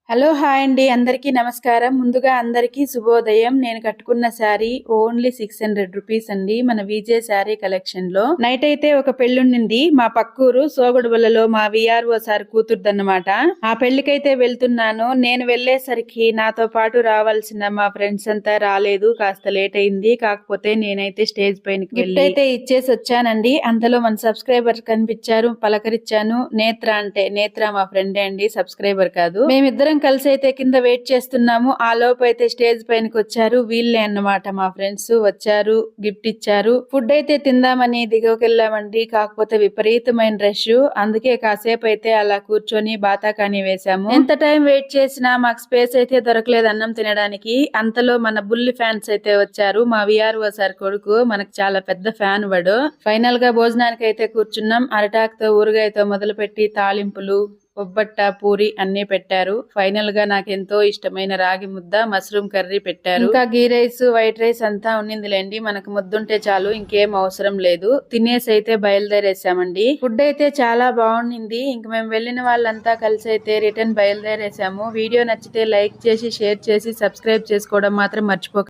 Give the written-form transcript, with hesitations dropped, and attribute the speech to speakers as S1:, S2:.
S1: Hello hi అండి, అందరికీ నమస్కారం. ముందుగా అందరికీ శుభోదయం. నేను కట్టుకున్న శారీ ఓన్లీ 600 రూపీస్ అండి, మన విజే శారీ కలెక్షన్ లో. నైట్ అయితే ఒక పెళ్ళుండింది మా పక్కూరు సోగడుబలలో, మా విఆర్ఓ సార్ కూతురుదన్నమాట. ఆ పెళ్లికైతే వెళ్తున్నాను. నేను వెళ్లేసరికి నాతో పాటు రావాల్సిన మా ఫ్రెండ్స్ అంతా రాలేదు, కాస్త లేట్ అయింది. కాకపోతే నేనైతే స్టేజ్ పైన గిఫ్ట్ అయితే ఇచ్చేసి వచ్చానండి. అంతలో మన సబ్స్క్రైబర్ కనిపించారు, పలకరించాను. నేత్ర మా ఫ్రెండే అండి, సబ్స్క్రైబర్ కాదు. మేమిద్దరం కలిసి అయితే కింద వెయిట్ చేస్తున్నాము. ఆ లోపు అయితే స్టేజ్ పైనకి వచ్చారు వీళ్ళే అన్నమాట, మా ఫ్రెండ్స్ వచ్చారు, గిఫ్ట్ ఇచ్చారు. ఫుడ్ అయితే తిందామని దిగకెళ్ళామండి. కాకపోతే విపరీతమైన రష్, అందుకే కాసేపు అయితే అలా కూర్చొని బాతాకాని వేసాము. ఎంత టైం వెయిట్ చేసినా మాకు స్పేస్ అయితే దొరకలేదు అన్నం తినడానికి. అంతలో మన బుల్లి ఫ్యాన్స్ అయితే వచ్చారు. మా విఆర్ఓ సార్ కొడుకు, మనకు చాలా పెద్ద ఫ్యాన్ వాడు. ఫైనల్ గా భోజనానికి అయితే కూర్చున్నాం. అరటాకుతో ఊరగాయతో మొదలుపెట్టి తాలింపులు, బొబ్బట్ట, పూరి అన్ని పెట్టారు. ఫైనల్ గా నాకు ఎంతో ఇష్టమైన రాగి ముద్ద, మష్రూమ్ కర్రీ పెట్టారు. ఇంకా గీ రైస్, వైట్ రైస్ అంతా ఉన్నిందిలేండి. మనకు ముద్దుంటే చాలు, ఇంకేం అవసరం లేదు. తినేసి అయితే బయలుదేరేసామండి. ఫుడ్ అయితే చాలా బాగుండింది. ఇంక మేము వెళ్ళిన వాళ్ళంతా కలిసి అయితే రిటర్న్ బయలుదేరేసాము. వీడియో నచ్చితే లైక్ చేసి, షేర్ చేసి, సబ్స్క్రైబ్ చేసుకోవడం మాత్రం మర్చిపోకండి.